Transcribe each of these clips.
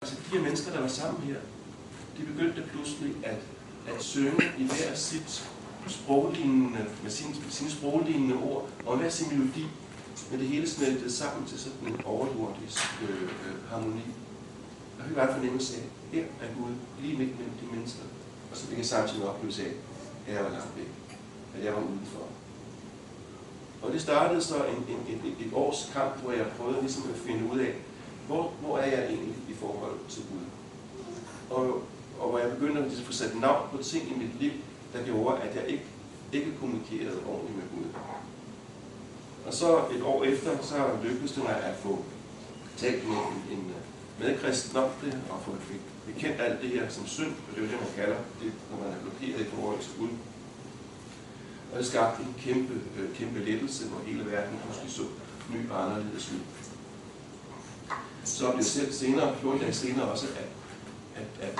altså de her mennesker, der var sammen her, de begyndte pludselig at synge i hver sit sproglignende, med sine sproglignende ord, og hver sin melodi, men det hele smeltede sammen til sådan en overjordisk harmoni. Jeg fik bare en fornemmelse af, her er Gud lige midt mellem de mennesker, og så fik jeg samtidig en oplevelse af, at jeg var langt væk, at jeg var udenfor. Og det startede så et års kamp, hvor jeg prøvede ligesom at finde ud af, hvor er jeg egentlig i forhold til Gud. Og hvor jeg begyndte at få sat navn på ting i mit liv, der gjorde, at jeg ikke kommunikerede ordentligt med Gud. Og så et år efter, så lykkedes det mig at få talt med en medkristen om det, og få bekendt alt det her som synd, og det er jo det, man kalder det, når man er blokeret i forhold til Gud. Og det skabte en kæmpe lettelse, hvor hele verden pludselig så ny og anderledes ud. Så blev jeg selv senere, 14 dage senere også, at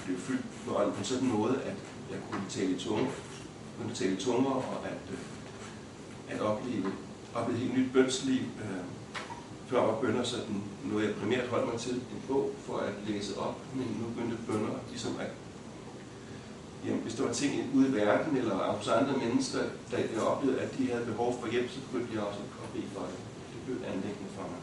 blive fyldt med ånden på sådan en måde, at jeg kunne tale i tunger, og at opleve et helt nyt bønsliv. Før var bønner sådan noget, jeg primært holdt mig til en bog for at læse op, men nu begyndte bønner ligesom at jamen, hvis der var ting ude i verden eller hos andre mennesker, der jeg oplevede, at de havde behov for hjælp, så begyndte jeg også at bede for det. Det blev et anliggende for mig.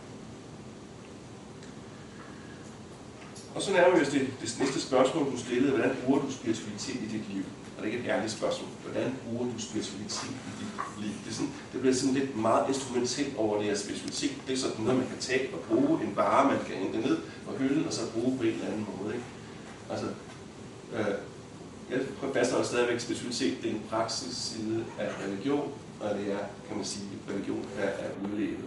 Og så nærmer vi os det næste spørgsmål, du stillede. Hvordan bruger du spiritualitet i dit liv? Og det er ikke et ærligt spørgsmål. Hvordan bruger du spiritualitet i dit liv? Det bliver sådan lidt meget instrumentelt over det her spiritualitet. Det er sådan noget, man kan tage og bruge en vare, man kan hente ned fra hylden, og så bruge på en eller anden måde. Ikke? Altså, jeg fastholder stadigvæk spiritualitet. Det er en praksisside af religion, og det er, kan man sige, religion er udlevet.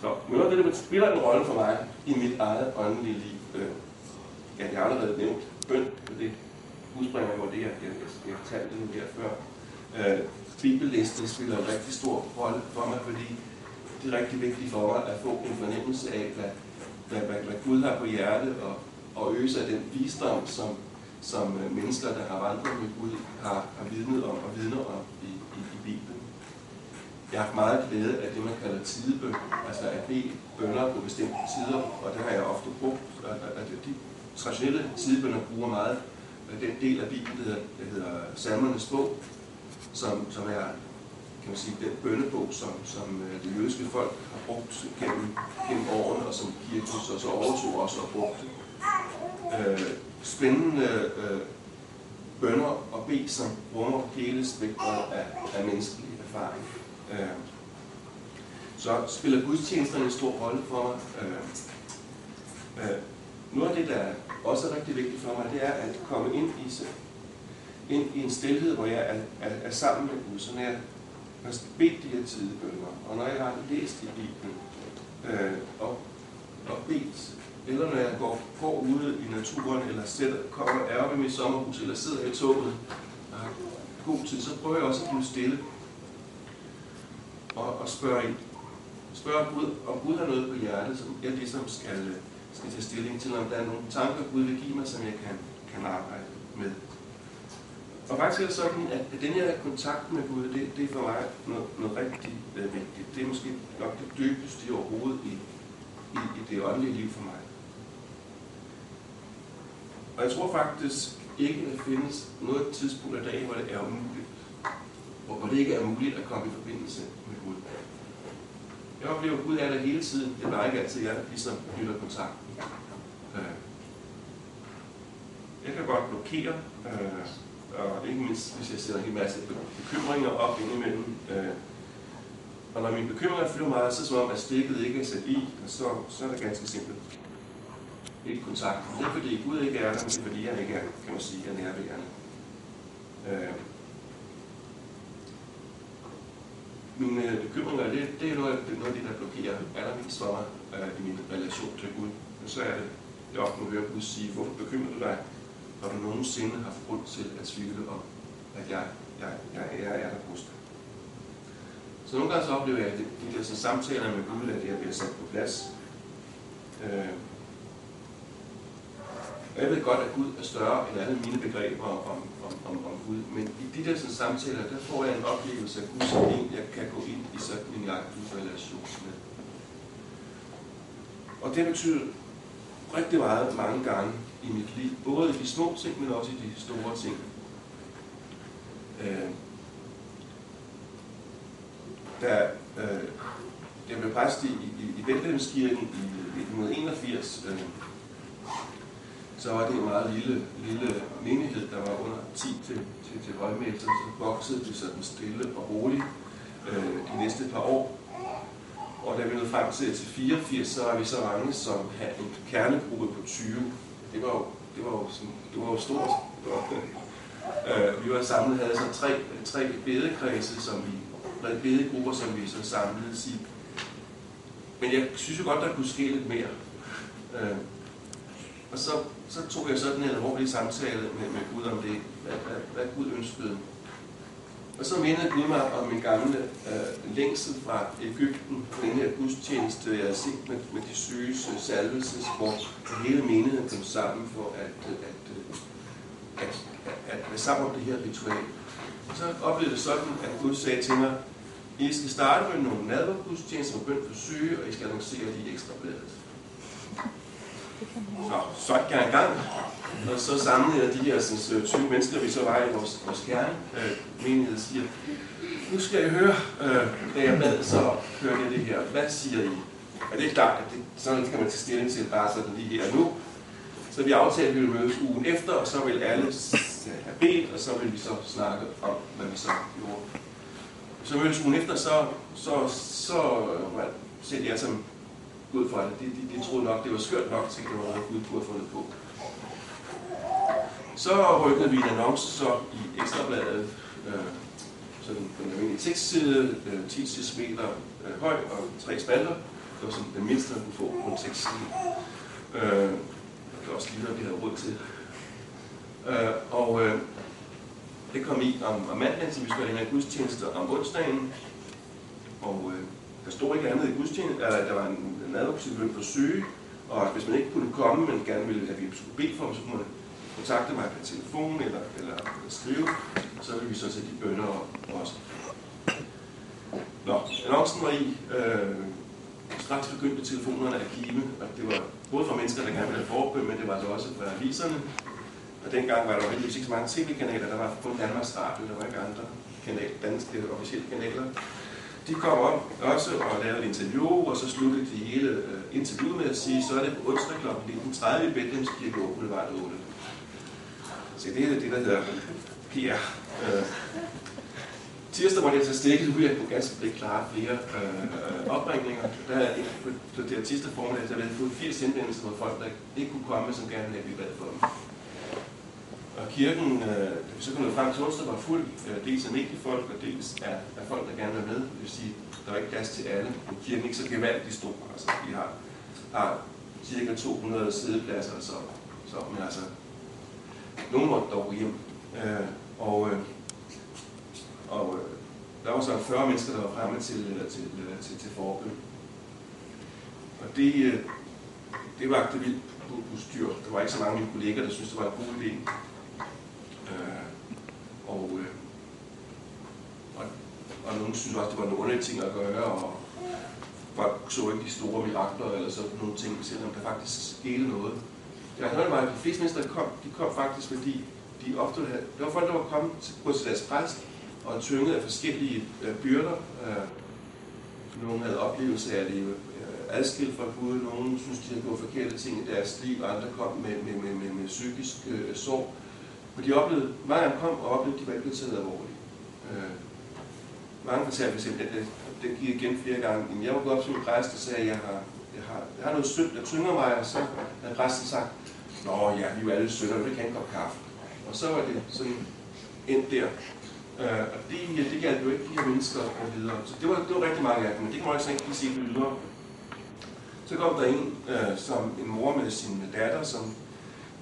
Så noget af det, der spiller en rolle for mig i mit eget åndelige liv, jeg har allerede nævnt bøn, og det udspringer jo det, jeg fortalte nu her før. Bibellæsning spiller en rigtig stor rolle for mig, fordi det er rigtig vigtigt for mig at få en fornemmelse af, hvad Gud har på hjertet, og øge sig den visdom, som mennesker, der har vandret med Gud, har vidnet om og vidner om i Bibelen. Jeg har haft meget glæde af det, man kalder tidebøn, altså at bede bønner på bestemte tider, og det har jeg ofte brugt. De traditionelle tidebønner bruger meget den del af Bibelen, der hedder Salmernes bog, som er, kan man sige, den bønnebog, som det jødiske folk har brugt gennem årene, og som kirken så overtog også og brugte. Spændende bønner og bed, som rummer hele spektret af menneskelig erfaring. Så spiller gudstjenesterne en stor rolle for mig. Noget af det, der også er rigtig vigtigt for mig, det er at komme ind i en stilhed, hvor jeg er sammen med Gud. Så når jeg har bedt de her tidebønner, og når jeg har læst i Bibelen, og bedt, eller når jeg går ude i naturen, eller er oppe i mit sommerhus, eller sidder i toget, og har god tid, så prøver jeg også at blive stille og spørge Gud, om Gud har noget på hjertet, som jeg ligesom skal tage stilling til, om der er nogle tanker, Gud vil give mig, som jeg kan arbejde med. Og faktisk er det sådan, at den her kontakt med Gud, det er for mig noget rigtig vigtigt. Det er måske nok det dybeste overhovedet i det åndelige liv for mig. Og jeg tror faktisk ikke, at der findes noget tidspunkt af dagen, hvor det er umuligt. Hvor det ikke er muligt at komme i forbindelse med Gud. Jeg oplever, at Gud er der hele tiden. Det er ikke altid, jeg ligesom knytter kontakten. Jeg kan godt blokere, og ikke mindst, hvis jeg sætter en masse bekymringer op indimellem. Og når mine bekymringer fylder meget, så er det som om, at stikket ikke er sat i, og så er det ganske simpelt. Ikke kontakt. Det er fordi Gud ikke er der, men det er fordi han ikke er, kan man sige, er nærværende. Mine bekymringer, det er noget af det, der blokerer allermest for mig i min relation til Gud. Men så er det ofte at høre Gud sige, hvorfor bekymrer du dig, når du nogensinde har grund til at tvivle om, at jeg er der hos dig. Så nogle gange så oplever jeg, at de der samtaler med Gud, at jeg bliver sat på plads. Og jeg ved godt, at Gud er større end alle mine begreber om Gud, men i de der samtaler, der får jeg en oplevelse af Gud, som jeg kan gå ind i sådan en aktiv relation med. Og det betyder rigtig meget mange gange i mit liv. Både i de små ting, men også i de store ting. Da jeg blev præst i Bethlehemskirken i 1981, så var det en meget lille menighed, der var under 10 til højmæsser, så voksede det sådan stille og roligt de næste par år. Og da vi nåede frem til 84, så var vi så mange, som havde en kernegruppe på 20. Det var jo stort. Vi var samlet, havde så tre bedekredse, bedegrupper, som vi så samledes i. Men jeg synes jo godt, der kunne ske lidt mere. Og så tog jeg sådan en alvorlig samtale med Gud om det, hvad Gud ønskede. Og så mindede Gud mig om min gamle længsel fra Egypten, på den her gudstjeneste, jeg har set med de syges salvelse, hvor hele menigheden kom sammen for at være sammen om det her ritual. Og så oplevede det sådan, at Gud sagde til mig, I skal starte med nogle nadvergudstjenester med bøn for syge, og I skal annoncere de ekstra bladet. Så gik jeg en gang, og så samlede jeg de her 20 mennesker, vi så var i vores menighed, siger, nu skal jeg høre, da jeg bad, så hørte jeg det her. Hvad siger I? Og det er klart, at sådan kan man tage stilling til bare sådan lige her nu. Så vi aftalte, at vi ville mødes ugen efter, og så ville alle have bedt, og så ville vi så snakke om, hvad vi så gjorde. Så mødtes ugen efter, så sætte jeg som Gud for det. De troede nok, det var skørt nok, til det var noget, Gud kunne have fundet på. Så rykkede vi en annonce så i Ekstrabladet, sådan på en almindelig tekstside, 10 cm høj og 3 spalter. Det var sådan den mindste, man kunne få på en tekstside. Det var også lige noget, vi havde råd til. Det kom i om mandagen, så vi skulle have en gudstjeneste om onsdagen. Og der stod ikke andet i gudstjenesten, at der var en advokatbøn for syge, og hvis man ikke kunne komme, men gerne ville, at vi skulle bede for dem, så kunne man kontakte mig per telefon eller skrive, og så ville vi så sætte de bønner også. Annoncen var i. Straks begyndte telefonerne at kime, og det var både for mennesker, der gerne ville have forbøn, men det var det også for aviserne. Og dengang var der jo heldigvis ikke så mange tv-kanaler, der var kun Danmarks Radio, der var ikke andre danske officielle kanaler. De kom op også og lavede et interview, og så sluttede de hele interviewet med at sige, så er det på onsdag kl. 19.30 i Bethlehemskirken og Boulevard 8. Så det er det, der hedder PR. Tirsdag måtte jeg tage stikket ud, jeg kunne ganske ikke klare flere opringninger. Der er på det her tirsdag formiddag, der havde fået 80 henvendelser fra folk, der ikke kunne komme, som gerne ville have blivet bad for dem. Og kirken, så kom det frem til onsdag, var fuld, dels af mediefolk, og dels af folk, der gerne vil med. Det vil sige, der var ikke plads til alle. Men kirken er ikke så gevaldigt stor. Altså, vi har cirka 200 sædepladser, men altså, nogen måtte dog hjem. Der var så 40 mennesker, der var fremme til forbøn. Og det var det vildt udstyr. Der var ikke så mange af mine kolleger, der syntes, det var en god idé. Og nogen synes også, det var nogle underlige ting at gøre, og folk så ikke de store mirakler eller sådan nogle ting, selvom der faktisk skete noget. Jeg har hørt mig, at de fleste mennesker, de kom faktisk, fordi de ofte havde, det var folk, der var kommet til deres præst og tynget af forskellige byrder. Nogle havde oplevelse af at leve adskilt fra Gud, nogle synes, de havde gået forkerte ting i deres liv, og andre kom med psykisk sorg. Og de oplevede, mange af dem kom og oplevede, at de var ikke blevet taget alvorligt. Mange fortalte for eksempel, at det gik igen flere gange. Jeg var gået op til min præst og sagde, at jeg har noget synd, der tynger mig, og så havde præsten sagt, nå ja, vi er jo alle synder, vi kan ikke kop kaffe. Og så var det sådan endt der. Og det gjaldt jo ikke de her mennesker og videre. Så det var rigtig mange af dem, men det kan man også ikke sige videre. Så kom der en mor med sin datter, som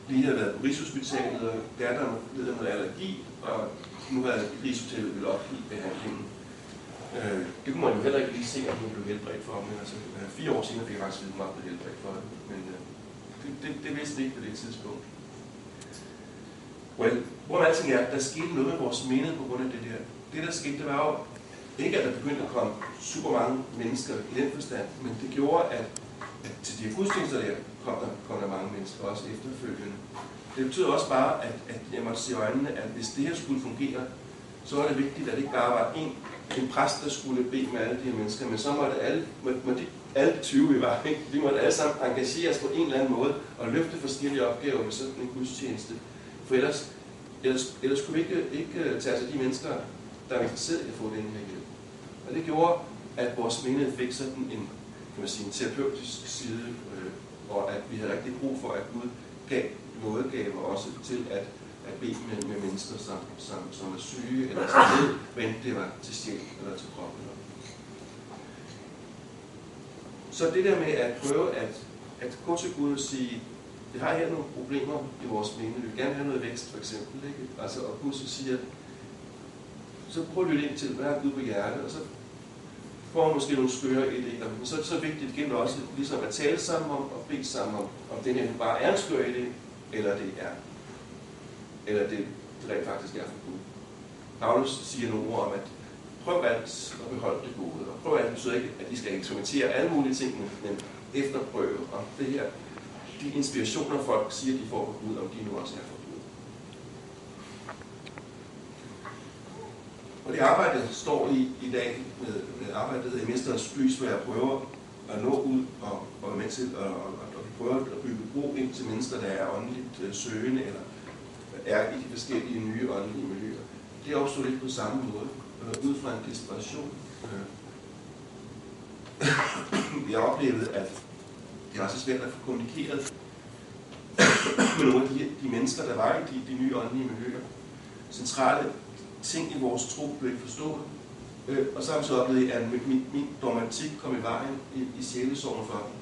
lige havde været på Rigshospitalet, og datteren led af noget allergi, og nu havde Rigshospitalet ville opgive behandlingen. Det kunne man jo heller ikke lige se, om hun blev helbredt for, men altså 4 år senere fik jeg faktisk vide, at hun var blevet helbredt for det. Men det vidste det ikke på det tidspunkt. Hvorom alting er, der skete noget med vores menighed på grund af det der. Det der skete, det var jo ikke, at der begyndte at komme super mange mennesker i den forstand, men det gjorde, at til de her gudstjenester der, kom der mange mennesker også efterfølgende. Det betyder også bare, at jeg måtte se i øjnene, at hvis det her skulle fungere, så var det vigtigt, at det ikke bare var en præst, der skulle bede med alle de her mennesker, men så måtte alle de 20 vi var, vi måtte alle sammen engagere os på en eller anden måde og løfte forskellige opgaver med sådan en gudstjeneste. For ellers kunne vi ikke tage os af de mennesker, der er interesseret i at få den her hjælp. Og det gjorde, at vores menighed fik sådan en, kan man sige, en terapeutisk side, og at vi havde rigtig brug for, at Gud gav nådegaver også til at bede med mennesker, som er syge eller som ved, hvad enten det var til sjæl eller til krop. Så det der med at prøve at gå til Gud og sige, vi har her nogle problemer i vores menighed, vi vil gerne have noget vækst for eksempel, ikke? Altså, og Gud så siger, så prøv at lytte ind til, hvad har Gud på hjertet, og så får man måske nogle skøre idéer, men så er det så vigtigt igen også ligesom at tale sammen om og bede sammen om den her bare er en skør idé, eller det rent faktisk er for Gud. Paulus siger nogle ord om, at prøv alt at beholde det gode, og prøv alt betyder ikke, at I skal eksperimentere alle mulige ting, men efterprøve om det her, de inspirationer folk siger, de får fra Gud, om de nu også er fra Gud. Og det arbejde står i dag med arbejdet i Mesterens Lys, hvor jeg prøver at nå ud og være med til at prøve at bygge bro ind til mennesker, der er åndeligt søgende eller er i de forskellige nye åndelige miljøer. Det er også lidt på samme måde, ud fra en desperation. Jeg oplevede, at det var så svært at få kommunikeret med nogle af de mennesker, der var i de nye åndelige miljøer. Centrale ting i vores tro blev ikke forstået. Og samtidig oplevede jeg, at min dogmatik kom i vejen i sjælesorgen for dem.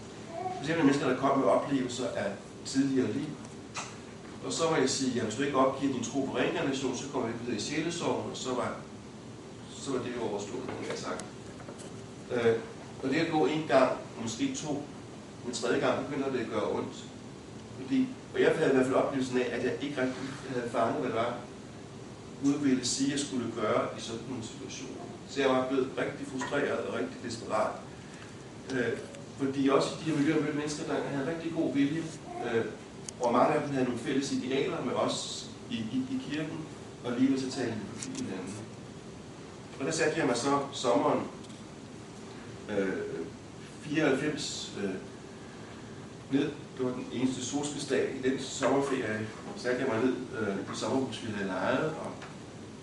Specielt mennesker, der kom med oplevelser af tidligere liv. Og så må jeg sige, at hvis du ikke opgiver din tro på reinkarnation, så kommer vi videre i sjælesorgen, og så var det jo overstået, har jeg sagt. Og det at gå en gang, måske to, en tredje gang, begynder det at gøre ondt. Og jeg havde i hvert fald oplevelsen af, at jeg ikke rigtig havde fanget, hvad det var, Gud ville sige, at jeg skulle gøre i sådan nogle situationer. Så jeg var blevet rigtig frustreret og rigtig desperat. Fordi også i de her miljøer mødte mennesker, der havde rigtig god vilje, og mange af dem havde nogle fælles idealer med os i kirken, og alligevel så talte vi på hinanden. Og der satte jeg mig så sommeren 94 ned. Det var den eneste solskinsdag i den sommerferie. Så satte jeg mig ned på sommerhus, vi havde lejet, og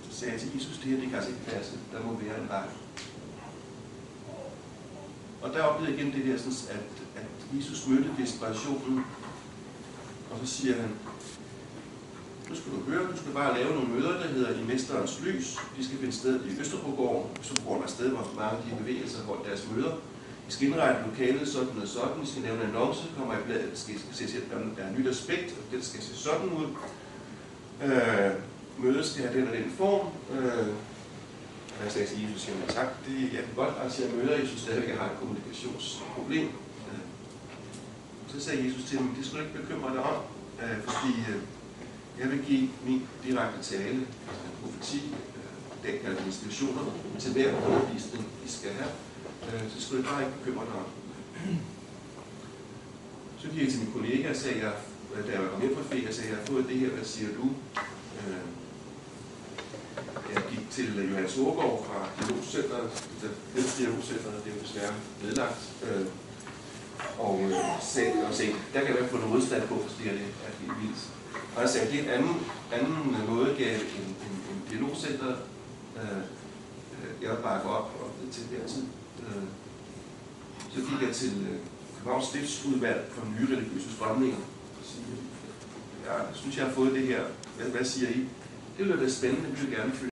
så sagde jeg til Jesus, det her det kan altså ikke passe. Der må være en vej. Og der oplevede jeg igen det der, sådan, at Jesus mødte desperationen, og så siger han, nu skal du høre, du skal bare lave nogle møder, der hedder I Mesterens Lys. De skal finde sted i Østerbrogården. Østerbrogården er et sted, hvor mange af de bevægelser holder deres møder. I skal indrette lokalet sådan og sådan. I skal lave en annonce, kommer i bladet, det skal se, at der er et nyt aspekt, og det skal se sådan ud. Mødet skal have den og den form. Og jeg sagde til Jesus, siger tak, jeg kan godt arrangere møder, jeg synes stadigvæk, jeg har et kommunikationsproblem. Så sagde Jesus til mig, det skal du ikke bekymre dig om, fordi jeg vil give min direkte tale, profeti, den kalder institutioner, til hver undervisning, I skal have. Så skal du bare ikke bekymre dig om. Så gik jeg til min kollega og sagde, da jeg kom hjem fra ferie, sagde jeg har fået det her, hvad siger du? Jeg gik til Johannes Aagaard fra Dialogcenteret, det er jo desværre nedlagt, og sagde, der kan jeg være få noget modstand på, fordi det er helt vildt. Og jeg sagde, det er en anden mådegave end Dialogcenteret. Jeg var bare op til hver tid. Så gik jeg til Københavns Stiftsudvalg for nye religiøse strømninger. Jeg synes, jeg har fået det her. Hvad siger I? Det lyder da spændende, det vil jeg gerne følge.